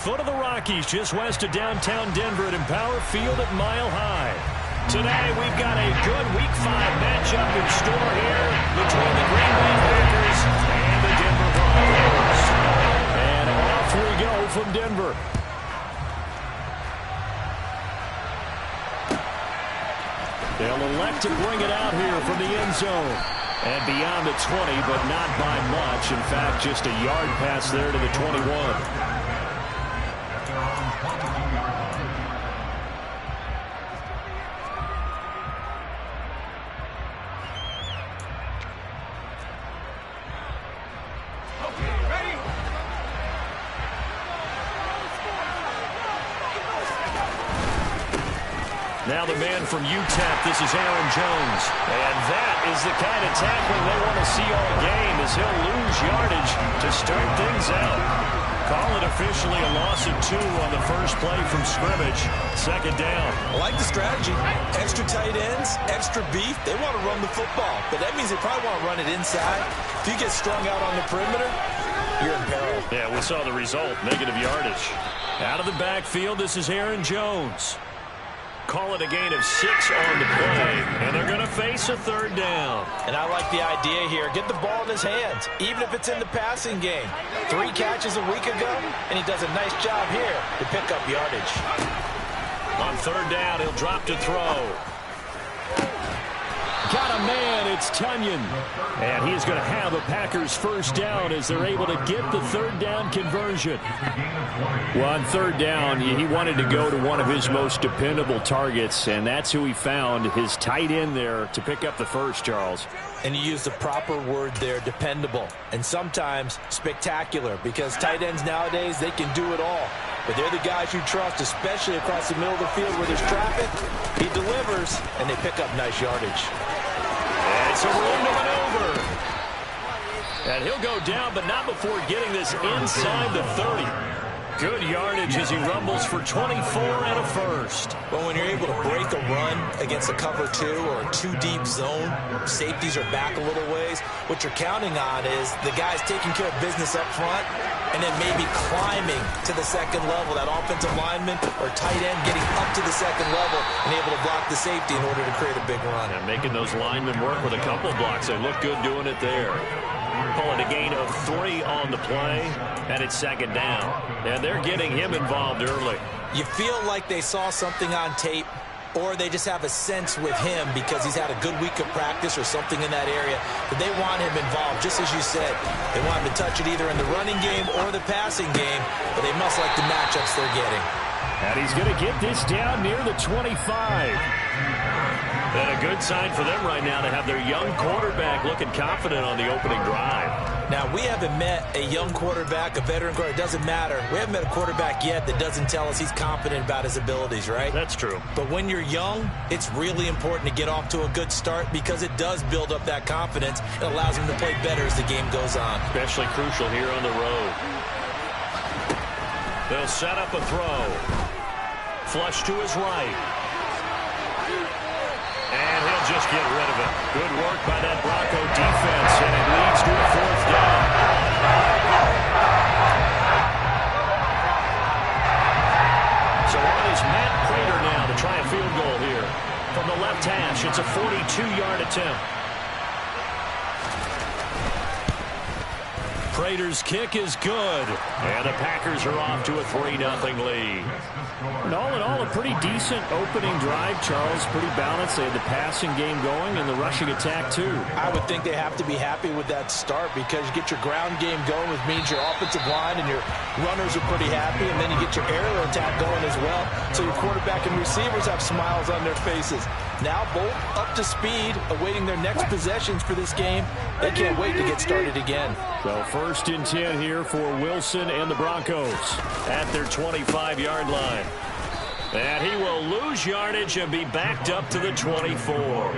Foot of the Rockies, just west of downtown Denver at Empower Field at Mile High. Today, we've got a good Week 5 matchup in store here between the Green Bay Packers and the Denver Broncos. And off we go from Denver. They'll elect to bring it out here from the end zone. And beyond the 20, but not by much. In fact, just a yard pass there to the 21. Now the man from UTEP, this is Aaron Jones. And that is the kind of tackling they want to see all game, as he'll lose yardage to start things out. Call it officially a loss of 2 on the first play from scrimmage. Second down. I like the strategy. Extra tight ends, extra beef. They want to run the football, but that means they probably want to run it inside. If you get strung out on the perimeter, you're in peril. Yeah, we saw the result, negative yardage. Out of the backfield, this is Aaron Jones. Call it a gain of 6 on the play, and they're going to face a third down. And I like the idea here. Get the ball in his hands, even if it's in the passing game. 3 catches a week ago, and he does a nice job here to pick up yardage. On third down, he'll drop to throw. Got a man, it's Tunyon. And he's going to have a Packers first down as they're able to get the third down conversion. Well, on third down, he wanted to go to one of his most dependable targets, and that's who he found, his tight end there, to pick up the first, Charles. And you use the proper word there, dependable, and sometimes spectacular, because tight ends nowadays, they can do it all. But they're the guys you trust, especially across the middle of the field where there's traffic. He delivers, and they pick up nice yardage. And it's a room to maneuver. And he'll go down, but not before getting this inside the 30. Good yardage as he rumbles for 24 and a first. Well, when you're able to break a run against a cover 2 or a 2-deep zone, safeties are back a little ways. What you're counting on is the guys taking care of business up front and then maybe climbing to the second level. That offensive lineman or tight end getting up to the second level and able to block the safety in order to create a big run. And making those linemen work with a couple blocks. They look good doing it there. Pulling a gain of 3 on the play, and it's second down. And they're getting him involved early. You feel like they saw something on tape, or they just have a sense with him because he's had a good week of practice or something in that area, that they want him involved, just as you said. They want him to touch it either in the running game or the passing game, but they must like the matchups they're getting. And he's going to get this down near the 25. And a good sign for them right now to have their young quarterback looking confident on the opening drive. Now, we haven't met a young quarterback, a veteran quarterback. It doesn't matter. We haven't met a quarterback yet that doesn't tell us he's confident about his abilities, right? That's true. But when you're young, it's really important to get off to a good start because it does build up that confidence. It allows him to play better as the game goes on. Especially crucial here on the road. They'll set up a throw. Flush to his right. And he'll just get rid of it. Good work by that Bronco defense, and it leads to a fourth down. So on is Matt Prater now to try a field goal here. From the left hash, it's a 42-yard attempt. Prater's kick is good, and the Packers are off to a 3-0 lead. And all in all, a pretty decent opening drive, Charles. Pretty balanced. They had the passing game going and the rushing attack, too. I would think they have to be happy with that start because you get your ground game going, which means your offensive line and your runners are pretty happy, and then you get your aerial attack going as well. So your quarterback and receivers have smiles on their faces. Now both up to speed, awaiting their next possessions for this game. They can't wait to get started again. So 1st and 10 here for Wilson and the Broncos at their 25-yard line. And he will lose yardage and be backed up to the 24.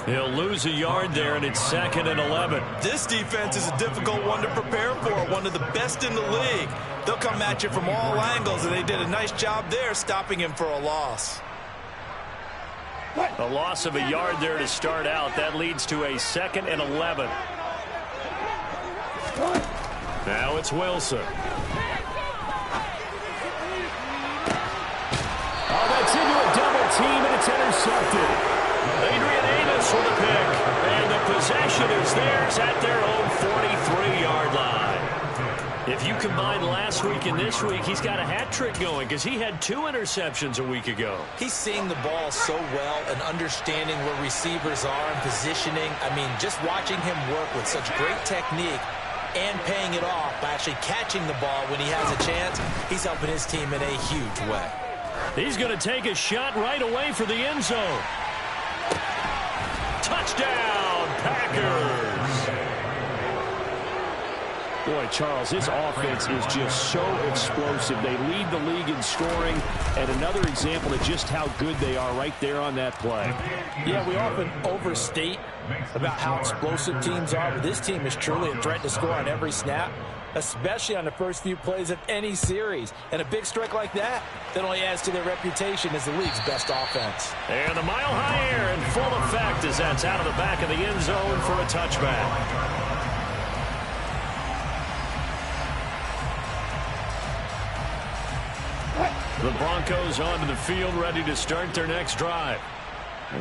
He'll lose a yard there, and it's 2nd and 11. This defense is a difficult one to prepare for, one of the best in the league. They'll come at you from all angles, and they did a nice job there stopping him for a loss. A loss of a yard there to start out. That leads to a 2nd and 11. Now it's Wilson. intercepted. Adrian Amos with a pick. And the possession is theirs at their own 43-yard line. If you combine last week and this week, he's got a hat trick going because he had 2 interceptions a week ago. He's seeing the ball so well and understanding where receivers are and positioning. I mean, just watching him work with such great technique and paying it off by actually catching the ball when he has a chance, he's helping his team in a huge way. He's going to take a shot right away for the end zone. Touchdown, Packers! Boy, Charles, his offense is just so explosive. They lead the league in scoring, and another example of just how good they are right there on that play. Yeah, we often overstate about how explosive teams are, but this team is truly a threat to score on every snap, especially on the first few plays of any series. And a big strike like that only adds to their reputation as the league's best offense. And the mile-high air in full effect as that's out of the back of the end zone for a touchback. The Broncos onto the field, ready to start their next drive.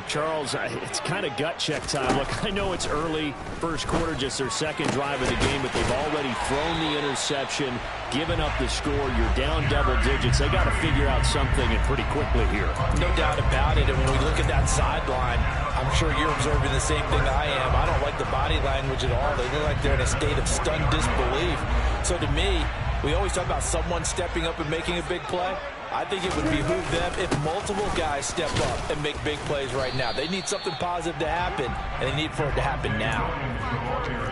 Charles, it's kind of gut check time. Look, I know it's early, first quarter, just their second drive of the game, but they've already thrown the interception, given up the score. You're down double digits. They got to figure out something, and pretty quickly here. No doubt about it. And when we look at that sideline, I'm sure you're observing the same thing I am. I don't like the body language at all. They look like they're in a state of stunned disbelief. So to me, we always talk about someone stepping up and making a big play. I think it would behoove them if multiple guys step up and make big plays right now. They need something positive to happen, and they need for it to happen now.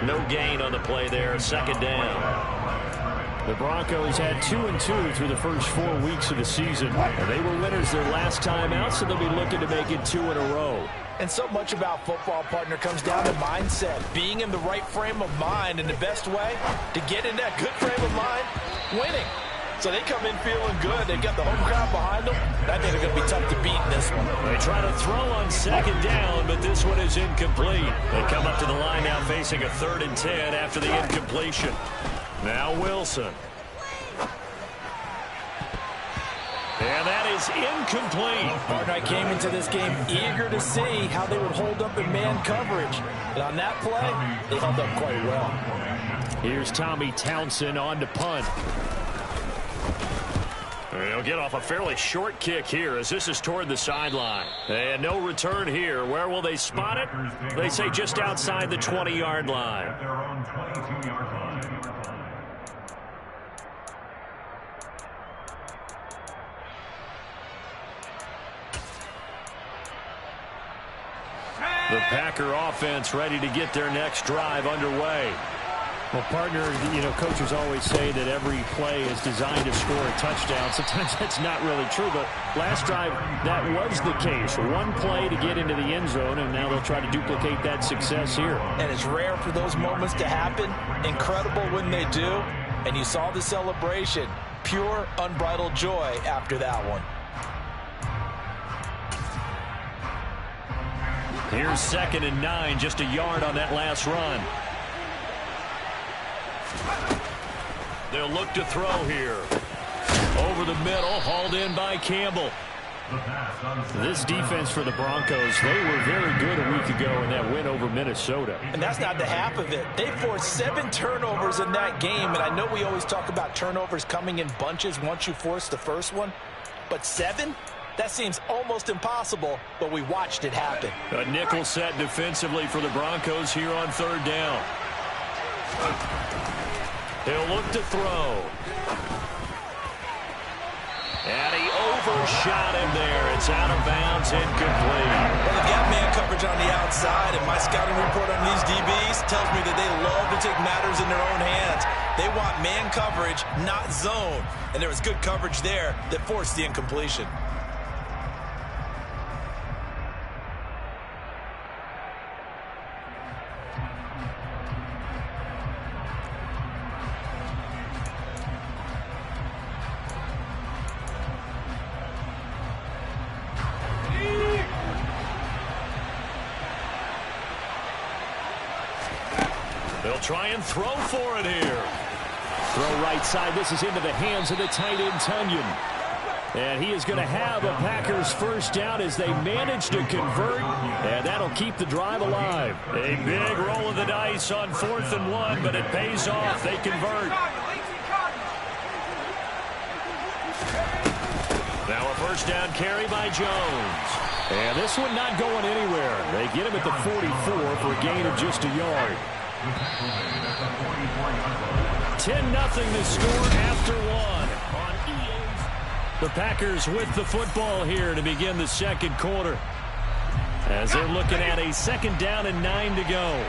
No gain on the play there, second down. The Broncos had 2-2 through the first 4 weeks of the season. And they were winners their last time out, so they'll be looking to make it 2 in a row. And so much about football, partner, comes down to mindset. Being in the right frame of mind, and the best way to get in that good frame of mind, winning. So they come in feeling good. They've got the home crowd behind them. I think they're going to be tough to beat in this one. They try to throw on second down, but this one is incomplete. They come up to the line now facing a 3rd and 10 after the incompletion. Now Wilson. And that is incomplete. Partner, I came into this game eager to see how they would hold up in man coverage. And on that play, they held up quite well. Here's Tommy Townsend on to punt. They'll get off a fairly short kick here as this is toward the sideline. And no return here. Where will they spot it? They say just outside the 20-yard line. The Packer offense ready to get their next drive underway. Well, partner, you know, coaches always say that every play is designed to score a touchdown. Sometimes that's not really true, but last drive, that was the case. One play to get into the end zone, and now they'll try to duplicate that success here. And it's rare for those moments to happen. Incredible when they do. And you saw the celebration. Pure, unbridled joy after that one. Here's 2nd and 9, just a yard on that last run. They'll look to throw here. Over the middle, hauled in by Campbell. This defense for the Broncos, they were very good a week ago in that win over Minnesota. And that's not the half of it. They forced 7 turnovers in that game, and I know we always talk about turnovers coming in bunches once you force the first one, but 7? That seems almost impossible, but we watched it happen. A nickel set defensively for the Broncos here on 3rd down. He'll look to throw. And he overshot him there. It's out of bounds, incomplete. Well, they've got man coverage on the outside, and my scouting report on these DBs tells me that they love to take matters in their own hands. They want man coverage, not zone. And there was good coverage there that forced the incompletion. They'll try and throw for it here. Throw right side. This is into the hands of the tight end, Tunyon. And he is going to have a Packers first down as they manage to convert, and that'll keep the drive alive. A big roll of the dice on 4th and 1, but it pays off. They convert. Now a first down carry by Jones. And this one not going anywhere. They get him at the 44 for a gain of just a yard. 10-0 the score after one. The Packers with the football here to begin the second quarter, as they're looking at a 2nd down and 9 to go.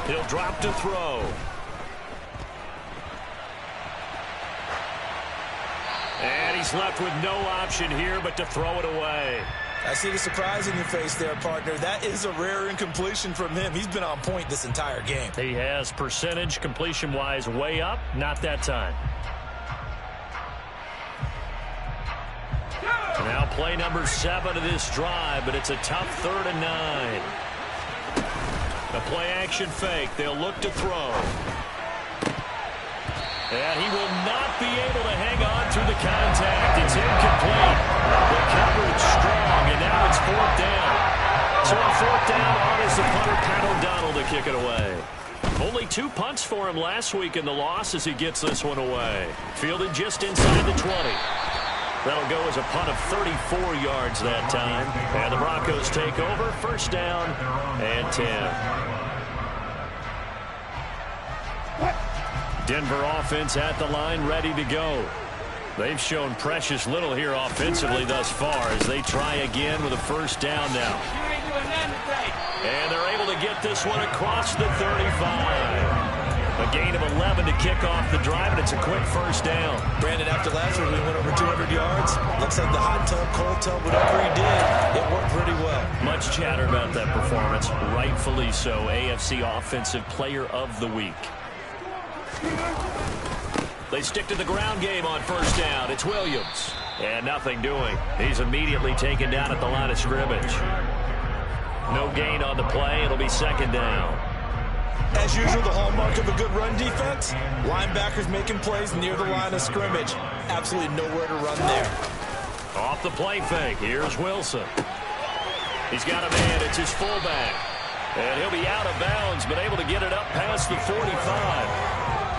He'll drop to throw. And he's left with no option here but to throw it away. I see the surprise in your face there, partner. That is a rare incompletion from him. He's been on point this entire game. He has percentage completion-wise way up. Not that time. Now play number 7 of this drive, but it's a tough 3rd and 9. A play-action fake. They'll look to throw. And he will not be able to hang on through the contact. It's incomplete. The coverage strong, and now it's 4th down. So on 4th down, on is the punter, Pat O'Donnell, to kick it away. Only 2 punts for him last week in the loss as he gets this one away. Fielded just inside the 20. That'll go as a punt of 34 yards that time. And the Broncos take over. 1st down and 10. Denver offense at the line, ready to go. They've shown precious little here offensively thus far as they try again with a 1st down now. And they're able to get this one across the 35. A gain of 11 to kick off the drive, and it's a quick 1st down. Brandon, after last week, we went over 200 yards. Looks like the hot tub, cold tub, whatever he did, it worked pretty well. Much chatter about that performance. Rightfully so. AFC Offensive Player of the Week. They stick to the ground game on 1st down. It's Williams. And nothing doing. He's immediately taken down at the line of scrimmage. No gain on the play. It'll be 2nd down. As usual, the hallmark of a good run defense, linebackers making plays near the line of scrimmage. Absolutely nowhere to run there. Off the play fake, here's Wilson. He's got a man, it's his fullback. And he'll be out of bounds, but able to get it up past the 45.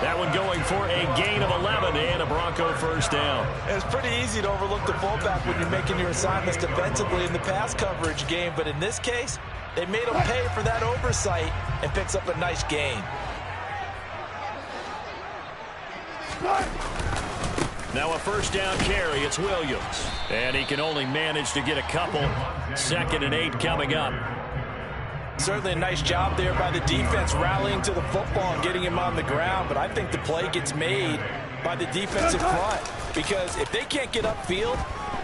That one going for a gain of 11 and a Bronco 1st down. It's pretty easy to overlook the fullback when you're making your assignments defensively in the pass coverage game, but in this case, they made him pay for that oversight and picks up a nice gain. Now a 1st down carry, it's Williams. And he can only manage to get a couple. 2nd and 8 coming up. Certainly a nice job there by the defense rallying to the football and getting him on the ground, but I think the play gets made by the defensive front because if they can't get upfield,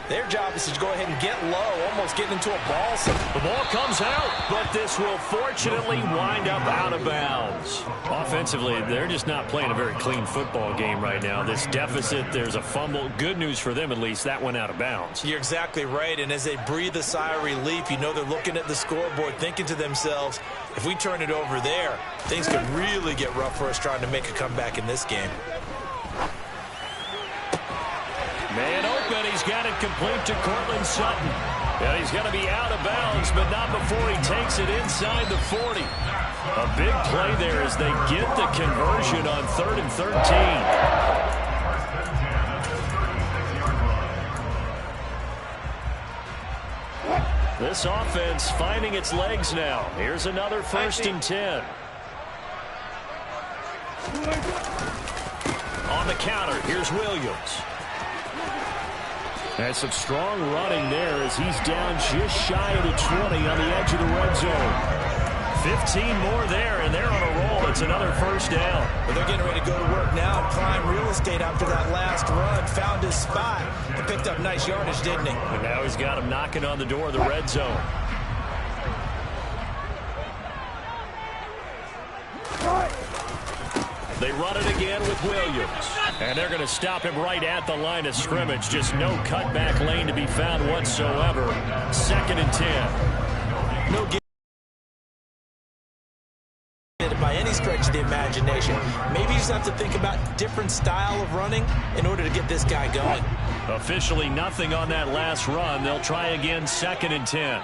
their job is to go ahead and get low, almost get into a ball. The ball comes out, but this will fortunately wind up out of bounds. Offensively, they're just not playing a very clean football game right now. This deficit, there's a fumble. Good news for them, at least. That went out of bounds. You're exactly right, and as they breathe a sigh of relief, you know they're looking at the scoreboard, thinking to themselves, if we turn it over there, things could really get rough for us trying to make a comeback in this game. Man open, he's got it complete to Cortland Sutton. And he's going to be out of bounds, but not before he takes it inside the 40. A big play there as they get the conversion on 3rd and 13. This offense finding its legs now. Here's another 1st and 10. On the counter, here's Williams. That's some strong running there as he's down just shy of the 20 on the edge of the red zone. 15 more there, and they're on a roll. It's another 1st down. But they're getting ready to go to work now. Prime real estate after that last run. Found his spot and picked up nice yardage, didn't he? And now he's got him knocking on the door of the red zone. They run it again with Williams. And they're going to stop him right at the line of scrimmage. Just no cutback lane to be found whatsoever. 2nd and 10. No by any stretch of the imagination. Maybe he's just have to think about different style of running in order to get this guy going. Officially nothing on that last run. They'll try again, 2nd and 10.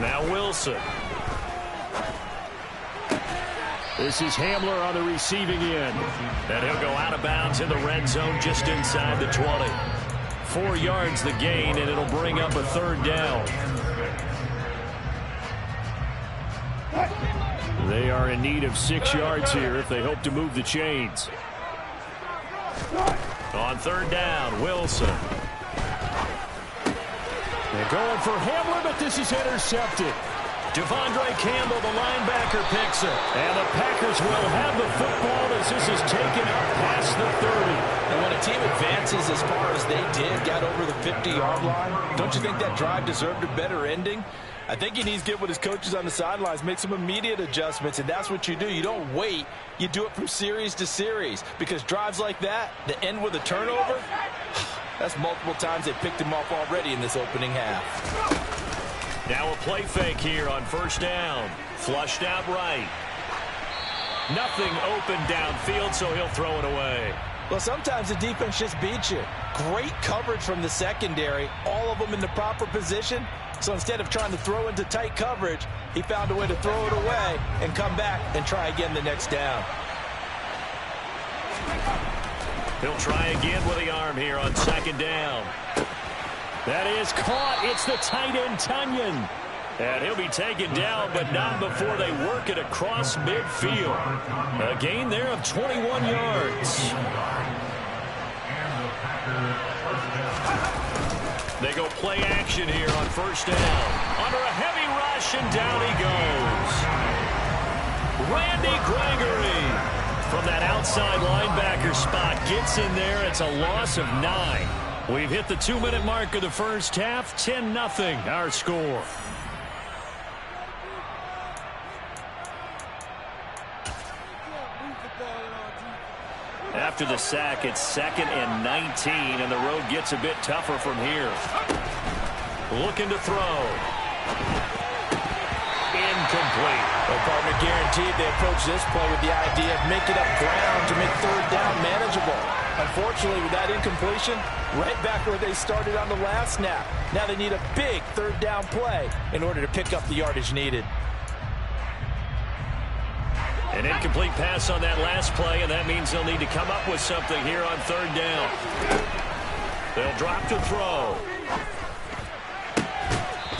Now Wilson. This is Hamler on the receiving end. And he'll go out of bounds in the red zone just inside the 20. 4 yards the gain, and it'll bring up a 3rd down. They are in need of 6 yards here if they hope to move the chains. On 3rd down, Wilson. They're going for Hamler, but this is intercepted. Devondre Campbell, the linebacker, picks it. And the Packers will have the football as this is taken up past the 30. And when a team advances as far as they did, got over the 50-yard line, don't you think that drive deserved a better ending? I think he needs to get with his coaches on the sidelines, make some immediate adjustments, and that's what you do. You don't wait. You do it from series to series, because drives like that end with a turnover, that's multiple times they picked him off already in this opening half. Now a play fake here on 1st down. Flushed out right. Nothing open downfield, so he'll throw it away. Well, sometimes the defense just beats you. Great coverage from the secondary, all of them in the proper position. So instead of trying to throw into tight coverage, he found a way to throw it away and come back and try again the next down. He'll try again with the arm here on 2nd down. That is caught. It's the tight end, Tunyon. And he'll be taken down, but not before they work it across midfield. A gain there of 21 yards. They go play action here on 1st down. Under a heavy rush, and down he goes. Randy Gregory from that outside linebacker spot gets in there. It's a loss of 9. We've hit the 2-minute mark of the first half. 10-0 our score. After the sack, it's 2nd and 19, and the road gets a bit tougher from here. Looking to throw. Incomplete. Well, partner, guaranteed they approach this play with the idea of making up ground to make 3rd down manageable. Unfortunately, with that incompletion, right back where they started on the last snap. Now they need a big 3rd down play in order to pick up the yardage needed. An incomplete pass on that last play, and that means they'll need to come up with something here on 3rd down. They'll drop to throw.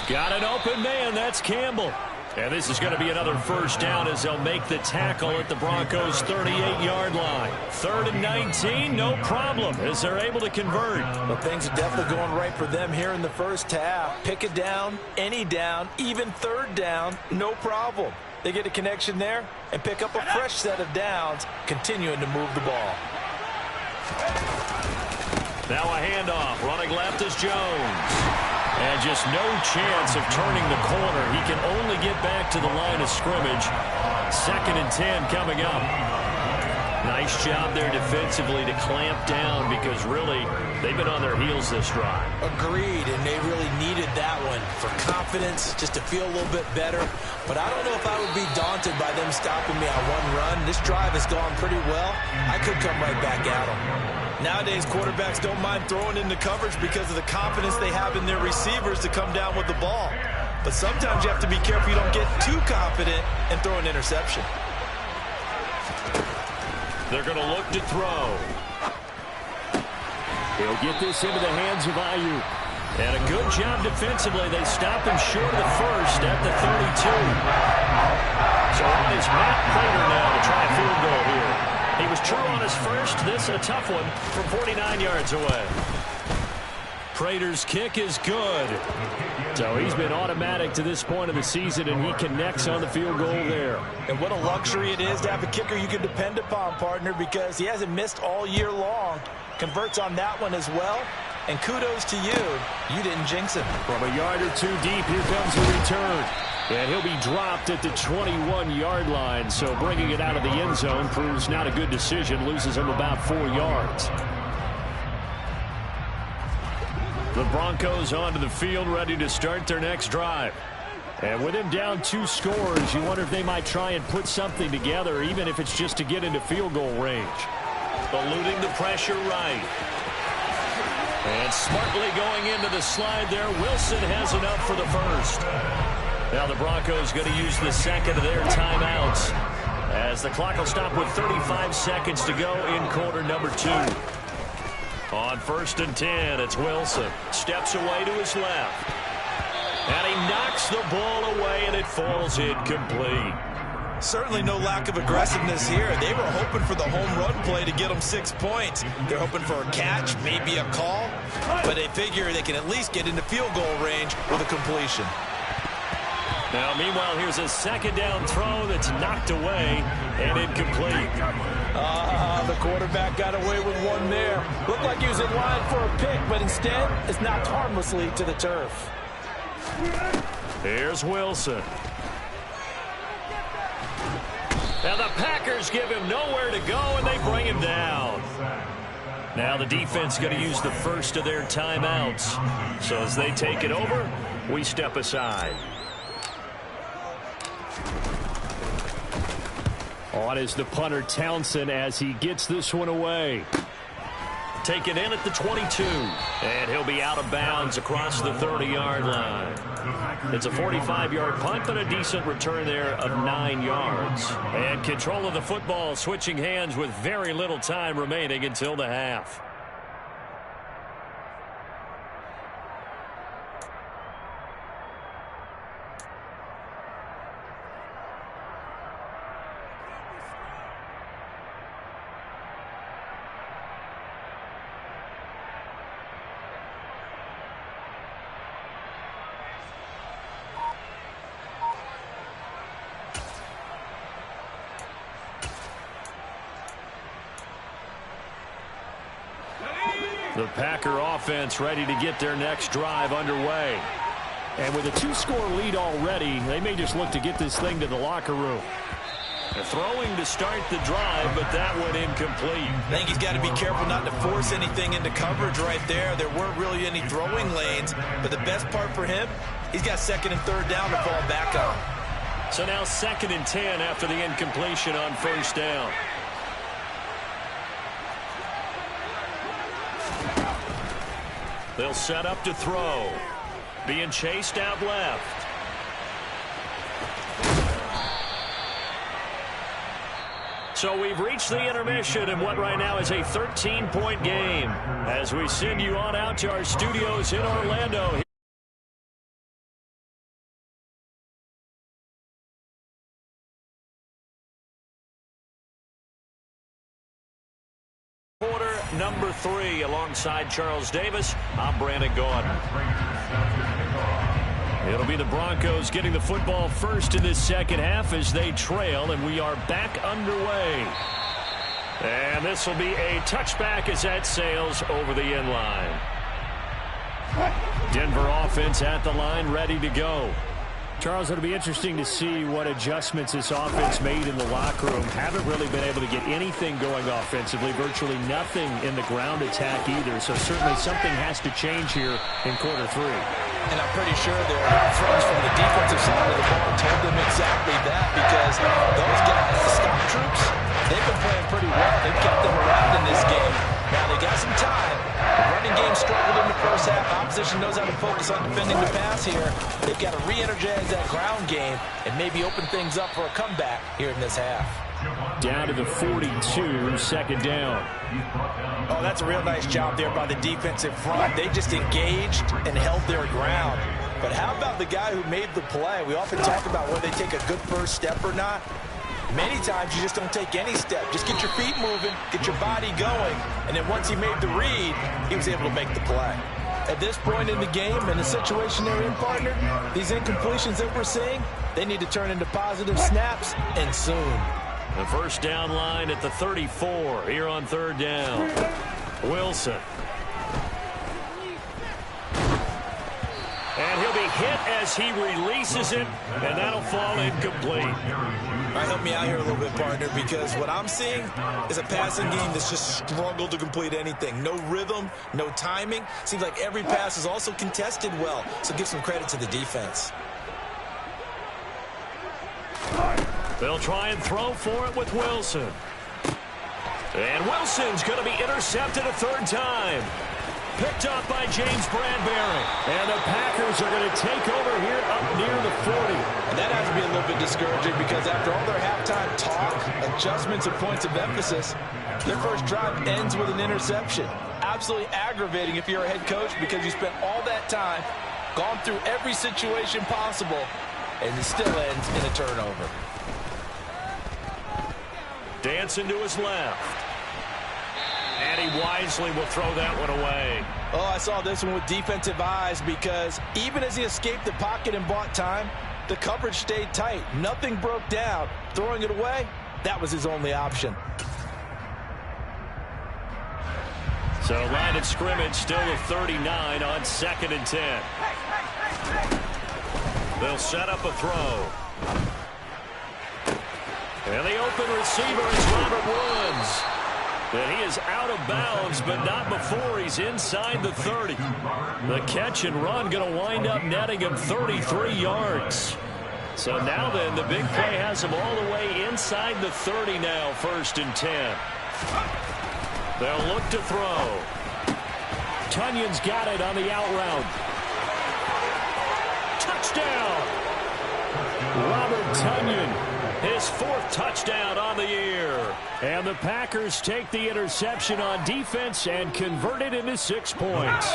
Got an open man. That's Campbell. And this is going to be another 1st down as they'll make the tackle at the Broncos' 38-yard line. 3rd and 19, no problem, as they're able to convert. Well, things are definitely going right for them here in the first half. Pick it down, any down, even 3rd down, no problem. They get a connection there and pick up a fresh set of downs, continuing to move the ball. Now a handoff. Running left is Jones. And just no chance of turning the corner. He can only get back to the line of scrimmage. 2nd and 10 coming up. Nice job there defensively to clamp down, because really they've been on their heels this drive. Agreed, and they really needed that one for confidence, just to feel a little bit better. But I don't know if I would be daunted by them stopping me on one run. This drive has gone pretty well. I could come right back at them. Nowadays, quarterbacks don't mind throwing into coverage because of the confidence they have in their receivers to come down with the ball. But sometimes you have to be careful you don't get too confident and throw an interception. They're going to look to throw. He'll get this into the hands of Ayuk. And a good job defensively. They stop him short of the first at the 32. So on is Matt Prater now to try a field goal here. He was true on his first. This a tough one from 49 yards away. Prater's kick is good. So he's been automatic to this point of the season, and he connects on the field goal there. And what a luxury it is to have a kicker you can depend upon, partner, because he hasn't missed all year long. Converts on that one as well. And kudos to you. You didn't jinx him. From a yard or two deep, here comes the return. And he'll be dropped at the 21-yard line. So bringing it out of the end zone proves not a good decision. Loses him about 4 yards. The Broncos onto the field, ready to start their next drive. And with him down 2 scores, you wonder if they might try and put something together, even if it's just to get into field goal range. Eluding the pressure right. And smartly going into the slide there. Wilson has enough for the first. Now the Broncos going to use the second of their timeouts, as the clock will stop with 35 seconds to go in quarter number 2. On 1st and 10, it's Wilson. Steps away to his left. And he knocks the ball away, and it falls incomplete. Certainly no lack of aggressiveness here. They were hoping for the home run play to get them 6 points. They're hoping for a catch, maybe a call, but they figure they can at least get into field goal range with a completion. Now, meanwhile, here's a second down throw that's knocked away and incomplete. The quarterback got away with one there. Looked like he was in line for a pick, but instead it's knocked harmlessly to the turf. Here's Wilson. Now the Packers give him nowhere to go, and they bring him down. Now the defense going to use the first of their timeouts. So as they take it over, we step aside. On is the punter Townsend as he gets this one away. Taken in at the 22. And he'll be out of bounds across the 30-yard line. It's a 45-yard punt, but a decent return there of 9 yards. And control of the football switching hands with very little time remaining until the half. The Packer offense ready to get their next drive underway. And with a 2-score lead already, they may just look to get this thing to the locker room. Throwing to start the drive, but that went incomplete. I think he's got to be careful not to force anything into coverage right there. There weren't really any throwing lanes, but the best part for him, he's got 2nd and 3rd down to fall back on. So now 2nd and 10 after the incompletion on 1st down. They'll set up to throw. Being chased out left. So we've reached the intermission in what right now is a 13-point game as we send you on out to our studios in Orlando. Number 3 alongside Charles Davis. I'm Brandon Gordon. It'll be the Broncos getting the football first in this second half as they trail, and we are back underway. And this will be a touchback as that sails over the end line. Denver offense at the line, ready to go. Charles, it'll be interesting to see what adjustments this offense made in the locker room. Haven't really been able to get anything going offensively, virtually nothing in the ground attack either. So certainly something has to change here in quarter 3. And I'm pretty sure their friends from the defensive side of the ball told them exactly that, because those guys, the stop troops, they've been playing pretty well. They've kept them around in this game. Now they got some time. The running game struggled in the first half. Opposition knows how to focus on defending the pass here. They've got to re-energize that ground game and maybe open things up for a comeback here in this half. Down to the 42, 2nd down. Oh, that's a real nice job there by the defensive front. They just engaged and held their ground. But how about the guy who made the play? We often talk about whether they take a good first step or not. Many times you just don't take any step. Just get your feet moving, get your body going, and then once he made the read, he was able to make the play. At this point in the game, in the situation they're in, partner, these incompletions that we're seeing, they need to turn into positive snaps, and soon. The first down line at the 34 here on 3rd down. Wilson. And he'll be hit as he releases it, and that'll fall incomplete. All right, help me out here a little bit, partner, because what I'm seeing is a passing game that's just struggled to complete anything. No rhythm, no timing. Seems like every pass is also contested well, so give some credit to the defense. They'll try and throw for it with Wilson. And Wilson's going to be intercepted a third time. Picked up by James Bradbury. And the Packers are going to take over here up near the 40. And that has to be a little bit discouraging because after all their halftime talk, adjustments, and points of emphasis, their first drive ends with an interception. Absolutely aggravating if you're a head coach because you spent all that time, gone through every situation possible, and it still ends in a turnover. Dancing to his left. And he wisely will throw that one away. Oh, I saw this one with defensive eyes because even as he escaped the pocket and bought time, the coverage stayed tight. Nothing broke down. Throwing it away, that was his only option. So line of scrimmage still at 39 on 2nd and 10. They'll set up a throw. And the open receiver is Robert Woods. And he is out of bounds, but not before he's inside the 30. The catch and run going to wind up netting him 33 yards. So now then, the big play has him all the way inside the 30 now, 1st and 10. They'll look to throw. Tunyon's got it on the out route. Touchdown! Robert Tonyan. His 4th touchdown on the year. And the Packers take the interception on defense and convert it into 6 points.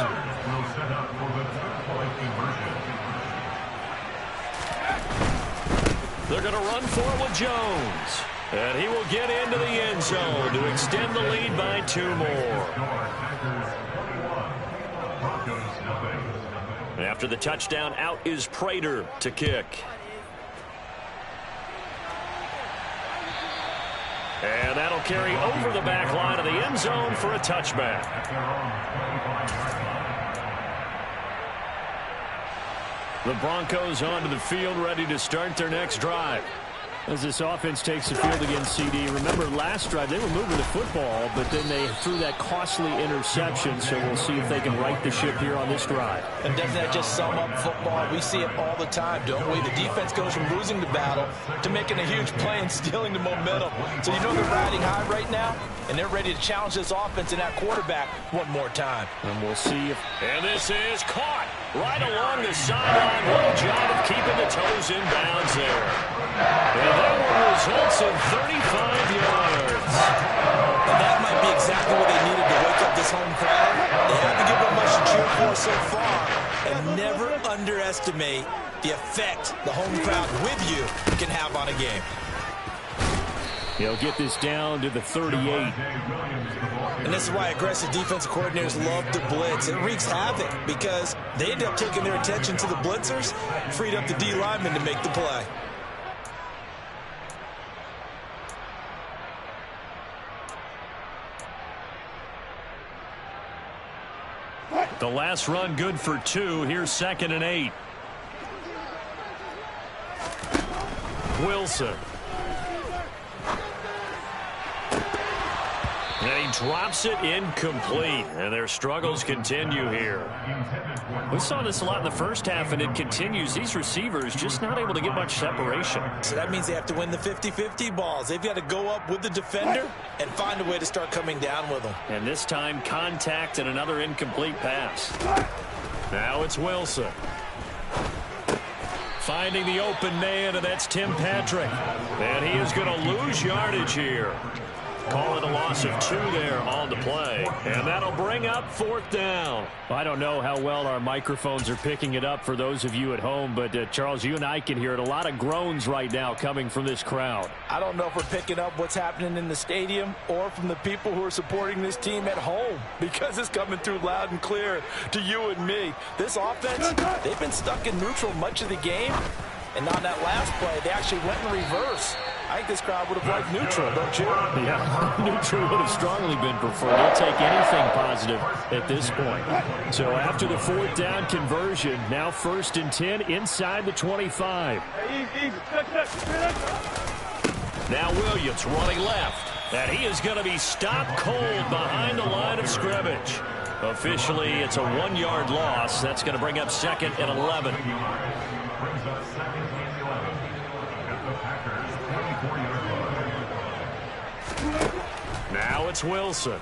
They're going to run for it with Jones. And he will get into the end zone to extend the lead by 2 more. And after the touchdown, out is Prater to kick. And that'll carry over the back line of the end zone for a touchback. The Broncos onto the field, ready to start their next drive. As this offense takes the field against CD, remember last drive they were moving the football, but then they threw that costly interception, so we'll see if they can right the ship here on this drive. And doesn't that just sum up football? We see it all the time, don't we? The defense goes from losing the battle to making a huge play and stealing the momentum. So you know they're riding high right now, and they're ready to challenge this offense and that quarterback one more time. And we'll see if... And this is caught right along the sideline. What a job of keeping the toes in bounds there. And that one results in 35 yards. And that might be exactly what they needed to wake up this home crowd. They haven't given them much to cheer for so far. And never underestimate the effect the home crowd with you can have on a game. He'll get this down to the 38. And this is why aggressive defensive coordinators love to blitz. It wreaks havoc because they end up taking their attention to the blitzers, freed up the D linemen to make the play. The last run good for 2. Here's 2nd and 8. Wilson. And he drops it incomplete. And their struggles continue here. We saw this a lot in the first half, and it continues. These receivers just not able to get much separation. So that means they have to win the 50-50 balls. They've got to go up with the defender and find a way to start coming down with them. And this time, contact and another incomplete pass. Now it's Wilson. Finding the open man, and that's Tim Patrick. And he is going to lose yardage here. Call it a loss of 2 there on the play. And that'll bring up 4th down. I don't know how well our microphones are picking it up for those of you at home, but Charles, you and I can hear it. A lot of groans right now coming from this crowd. I don't know if we're picking up what's happening in the stadium or from the people who are supporting this team at home, because it's coming through loud and clear to you and me. This offense, they've been stuck in neutral much of the game, and on that last play, they actually went in reverse. I think this crowd would have liked neutral, don't you? Yeah, neutral would have strongly been preferred. They'll take anything positive at this point. So after the 4th down conversion, now 1st and 10 inside the 25. Now Williams running left. And he is going to be stopped cold behind the line of scrimmage. Officially, it's a 1-yard loss. That's going to bring up 2nd and 11. it's Wilson.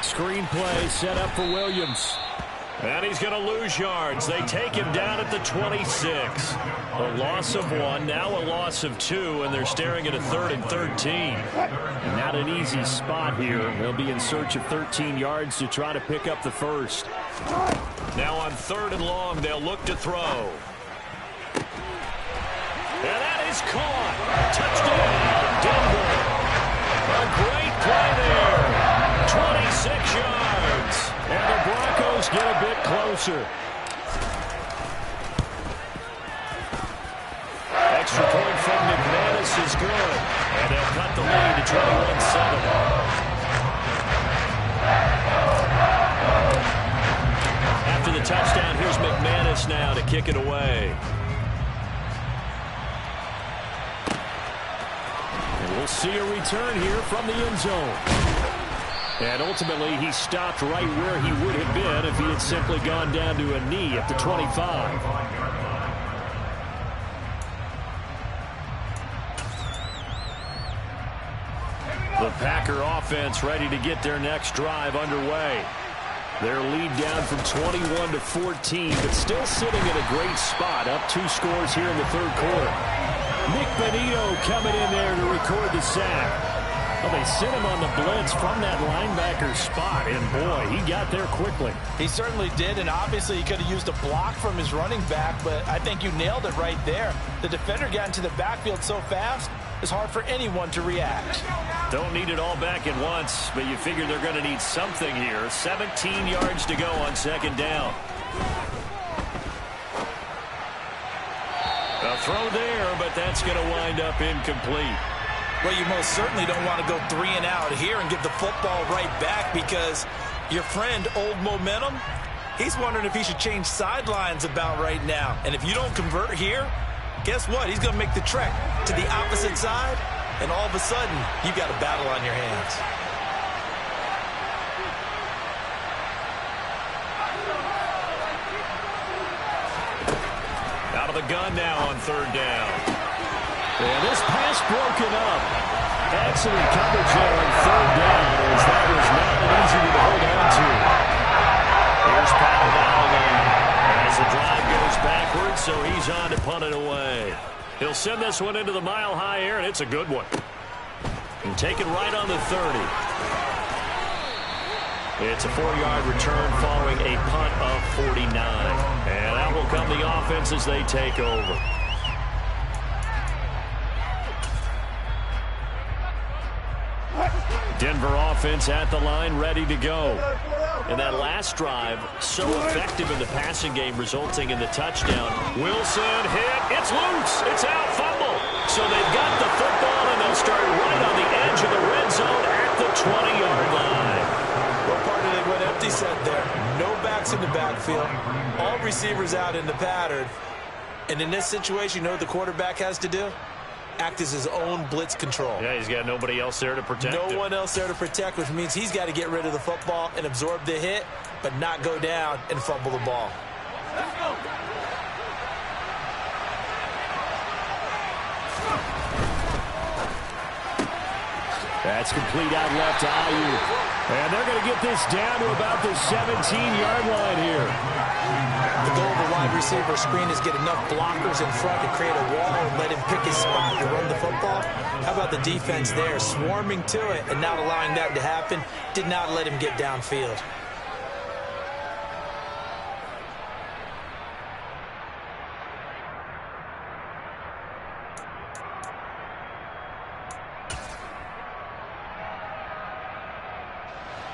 Screenplay set up for Williams. And he's going to lose yards. They take him down at the 26. A loss of 1, now a loss of 2, and they're staring at a 3rd and 13. Not an easy spot here. They'll be in search of 13 yards to try to pick up the first. Now on 3rd and long, they'll look to throw. And that is caught. Touchdown, Denver. A great play there. 26 yards. And the Broncos get a bit closer. Extra point from McManus is good. And they'll cut the lead to 21-7. After the touchdown, here's McManus now to kick it away. And we'll see a return here from the end zone. And ultimately, he stopped right where he would have been if he had simply gone down to a knee at the 25. The Packer offense ready to get their next drive underway. Their lead down from 21 to 14, but still sitting in a great spot, up 2 scores here in the 3rd quarter. Nick Benito coming in there to record the sack. Well, they sent him on the blitz from that linebacker spot, and boy, he got there quickly. He certainly did, and obviously he could have used a block from his running back, but I think you nailed it right there. The defender got into the backfield so fast, it's hard for anyone to react. Don't need it all back at once, but you figure they're going to need something here. 17 yards to go on 2nd down. A throw there, but that's going to wind up incomplete. Well, you most certainly don't want to go 3 and out here and give the football right back because your friend, Old Momentum, he's wondering if he should change sidelines about right now. And if you don't convert here, guess what? He's going to make the trek to the opposite side, and all of a sudden, you've got a battle on your hands. Out of the gun now on 3rd down. And this pass broken up. Excellent coverage there on 3rd down, as that was not an easy one to hold on to. Here's Pat Bowman as the drive goes backwards, so he's on to punt it away. He'll send this one into the mile-high air, and it's a good one. And take it right on the 30. It's a 4-yard return following a punt of 49. And out will come the offense as they take over. Denver offense at the line, ready to go. And that last drive, so effective in the passing game, resulting in the touchdown. Wilson hit. It's loose. It's out. Fumble. So they've got the football, and they'll start right on the edge of the red zone at the 20-yard line. Well, partner, they went empty set there. No backs in the backfield. All receivers out in the pattern. And in this situation, you know what the quarterback has to do? Act as his own blitz control. Yeah, he's got nobody else there to protect him. No one else there to protect, which means he's got to get rid of the football and absorb the hit, but not go down and fumble the ball. Let's go. That's complete out left to Ayuk. And they're going to get this down to about the 17-yard line here. The goal of a wide receiver screen is get enough blockers in front to create a wall and let him pick his spot to run the football. How about the defense there, swarming to it and not allowing that to happen? Did not let him get downfield.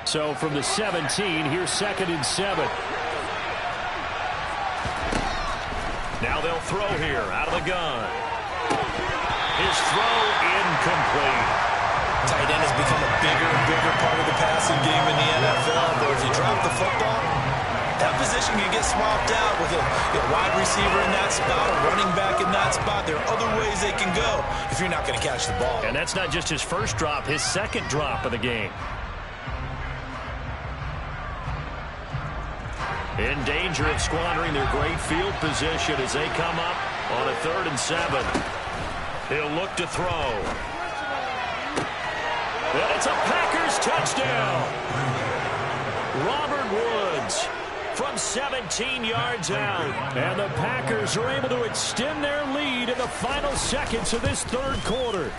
So from the 17, here's 2nd and 7. Now they'll throw here out of the gun. His throw incomplete. Tight end has become a bigger and bigger part of the passing game in the NFL. But if you drop the football, that position can get swapped out with a wide receiver in that spot, a running back in that spot. There are other ways they can go if you're not going to catch the ball. And that's not just his first drop, his second drop of the game. In danger of squandering their great field position as they come up on a 3rd and 7. He'll look to throw. And it's a Packers touchdown. Robert Woods from 17 yards out. And the Packers are able to extend their lead in the final seconds of this third quarter.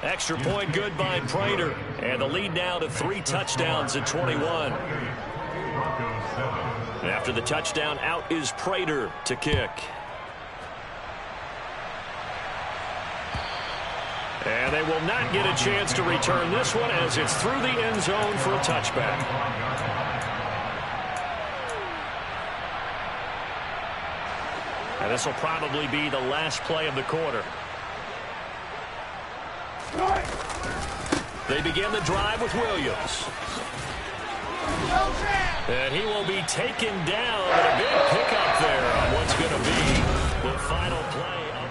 Extra point good by Prater. And the lead now to 3 touchdowns at 21. After the touchdown, out is Prater to kick. And they will not get a chance to return this one as it's through the end zone for a touchback. And this will probably be the last play of the quarter. They begin the drive with Williams. And he will be taken down. And a big pickup there on what's going to be the final play of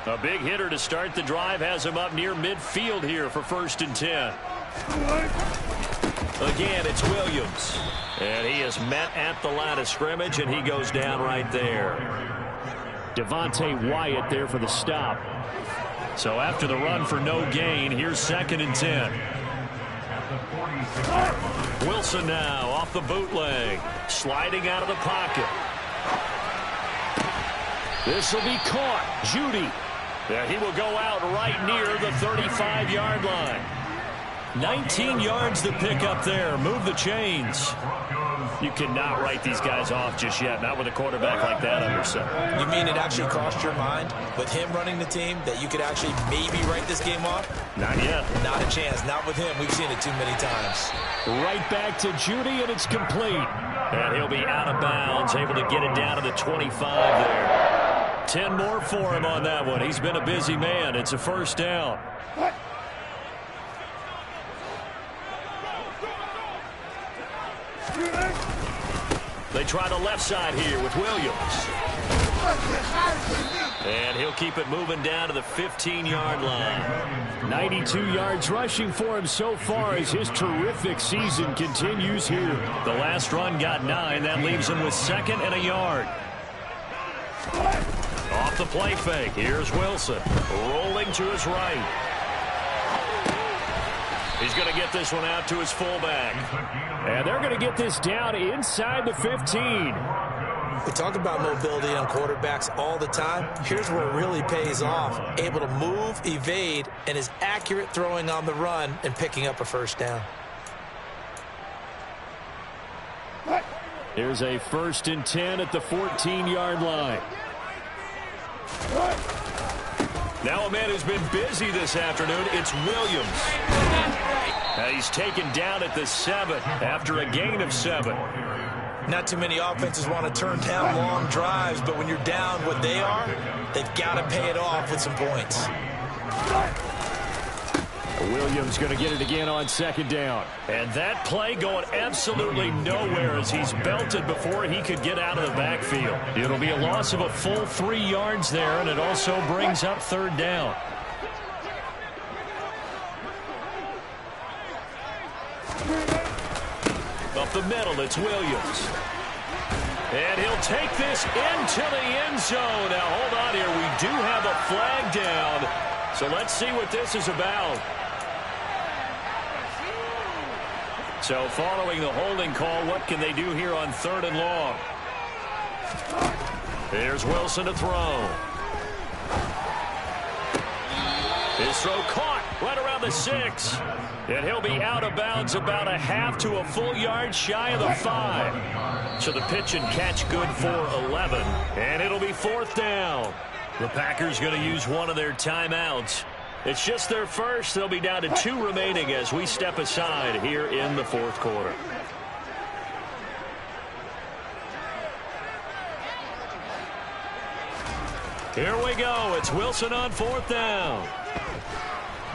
the... A big hitter to start the drive has him up near midfield here for 1st and 10. Again, it's Williams. And he is met at the line of scrimmage, and he goes down right there. Devontae Wyatt there for the stop. So after the run for no gain, here's 2nd and 10. Wilson now off the bootleg, sliding out of the pocket. This will be caught. Judy. He will go out right near the 35-yard line. 19 yards to pick up there. Move the chains. You cannot write these guys off just yet, not with a quarterback like that under center. You mean it actually crossed your mind with him running the team that you could actually maybe write this game off? Not yet. Not a chance. Not with him. We've seen it too many times. Right back to Judy, and it's complete. And he'll be out of bounds, able to get it down to the 25 there. 10 more for him on that one. He's been a busy man. It's a 1st down. They try the left side here with Williams. And he'll keep it moving down to the 15-yard line. 92 yards rushing for him so far as his terrific season continues here. The last run got 9. That leaves him with 2nd and a yard. Off the play fake. Here's Wilson. Rolling to his right. He's going to get this one out to his fullback. And they're going to get this down inside the 15. We talk about mobility on quarterbacks all the time. Here's where it really pays off. Able to move, evade, and is accurate throwing on the run and picking up a 1st down. Here's a 1st and 10 at the 14-yard line. Now a man who's been busy this afternoon, it's Williams. He's taken down at the 7 after a gain of 7. Not too many offenses want to turn down long drives, but when you're down what they are, they've got to pay it off with some points. Williams going to get it again on 2nd down. And that play going absolutely nowhere as he's belted before he could get out of the backfield. It'll be a loss of a full 3 yards there, and it also brings up 3rd down. Up the middle, it's Williams. And he'll take this into the end zone. Now, hold on here. We do have a flag down. So let's see what this is about. So following the holding call, what can they do here on 3rd and long? Here's Wilson to throw. His throw caught right around the 6. And he'll be out of bounds about a half to a full yard shy of the 5. So the pitch and catch good for 11. And it'll be 4th down. The Packers going to use one of their timeouts. It's just their first. They'll be down to 2 remaining as we step aside here in the 4th quarter. Here we go. It's Wilson on 4th down.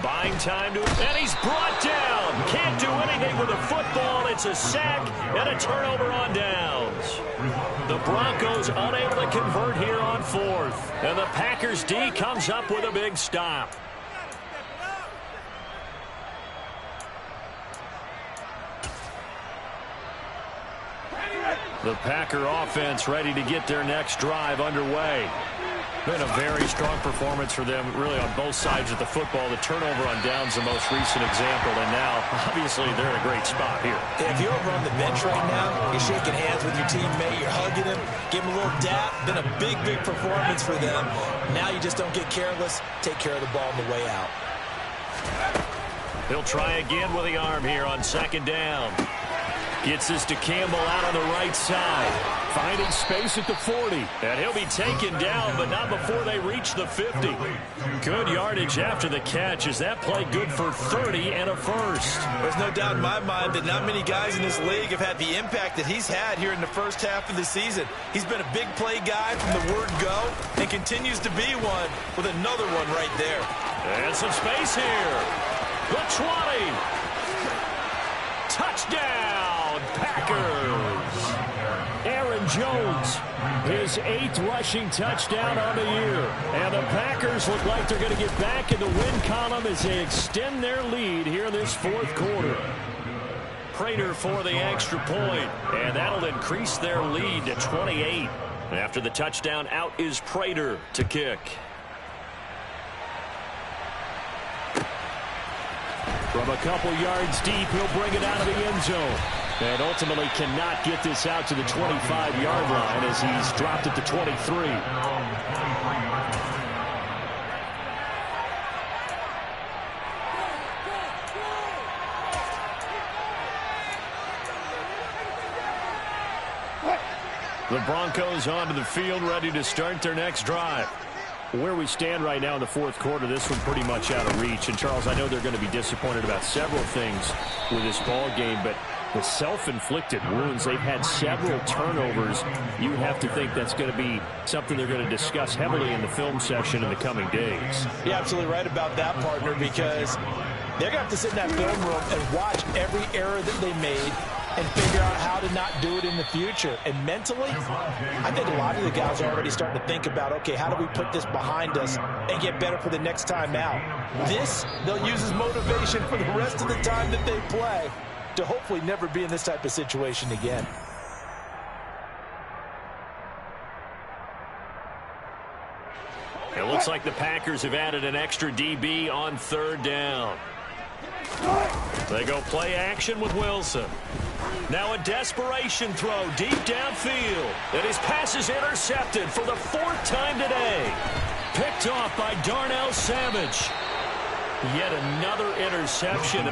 Buying time to it, and he's brought down. Can't do anything with the football. It's a sack and a turnover on downs. The Broncos unable to convert here on 4th. And the Packers D comes up with a big stop. The Packer offense ready to get their next drive underway. Been a very strong performance for them, really, on both sides of the football. The turnover on downs, the most recent example, and now, obviously, they're in a great spot here. Yeah, if you're over on the bench right now, you're shaking hands with your teammate, you're hugging him, give him a little dap. Been a big, big performance for them. Now you just don't get careless. Take care of the ball on the way out. He'll try again with the arm here on second down. Gets this to Campbell out on the right side. Finding space at the 40. And he'll be taken down, but not before they reach the 50. Good yardage after the catch. Is that play good for 30 and a first? There's no doubt in my mind that not many guys in this league have had the impact that he's had here in the first half of the season. He's been a big play guy from the word go and continues to be one with another one right there. And some space here. The 20. Touchdown, Packers. Aaron Jones, his 8th rushing touchdown on the year. And the Packers look like they're going to get back in the win column as they extend their lead here in this fourth quarter. Prater for the extra point, and that'll increase their lead to 28. After the touchdown, out is Prater to kick. From a couple yards deep, he'll bring it out of the end zone. And ultimately cannot get this out to the 25-yard line as he's dropped at the 23. The Broncos onto the field, ready to start their next drive. Where we stand right now in the fourth quarter, this one pretty much out of reach. And, Charles, I know they're going to be disappointed about several things with this ball game, but the self-inflicted wounds, they've had several turnovers. You have to think that's going to be something they're going to discuss heavily in the film session in the coming days. You're absolutely right about that, partner, because they're going to have to sit in that film room and watch every error that they made and figure out how to not do it in the future. And mentally, I think a lot of the guys are already starting to think about, okay, how do we put this behind us and get better for the next time out? This, they'll use as motivation for the rest of the time that they play to hopefully never be in this type of situation again. It looks like the Packers have added an extra DB on third down. They go play action with Wilson. Now a desperation throw deep downfield. And his pass is intercepted for the 4th time today. Picked off by Darnell Savage. Yet another interception.